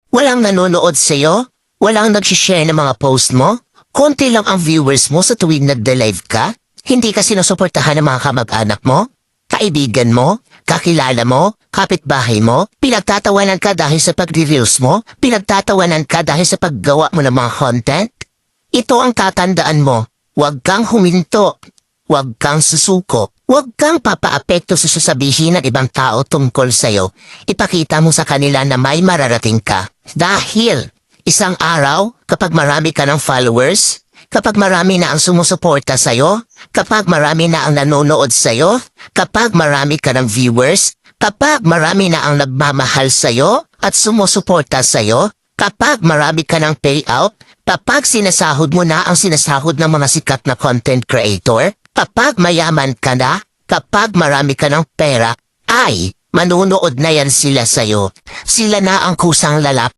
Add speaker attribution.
Speaker 1: Walang nanonood sa'yo? Walang nag-share ng mga post mo? Konti lang ang viewers mo sa tuwing nagde-live ka? Hindi ka sinusuportahan ng mga kamag-anak mo? Kaibigan mo? Kakilala mo? Kapitbahay mo? Pinagtatawanan ka dahil sa pag-reels mo? Pinagtatawanan ka dahil sa paggawa mo ng mga content? Ito ang tatandaan mo. Huwag kang huminto. Huwag kang susuko. Huwag kang papaapekto sa sasabihin ng ibang tao tungkol sa'yo. Ipakita mo sa kanila na may mararating ka. Dahil isang araw, kapag marami ka ng followers, kapag marami na ang sumusuporta sa'yo, kapag marami na ang nanonood sa'yo, kapag marami ka ng viewers, kapag marami na ang nagmamahal sa'yo at sumusuporta sa'yo, kapag marami ka ng payout, kapag sinasahod mo na ang sinasahod ng mga sikat na content creator, kapag mayaman ka na, kapag marami ka ng pera, ay manunood na yan sila sa'yo. Sila na ang kusang lalap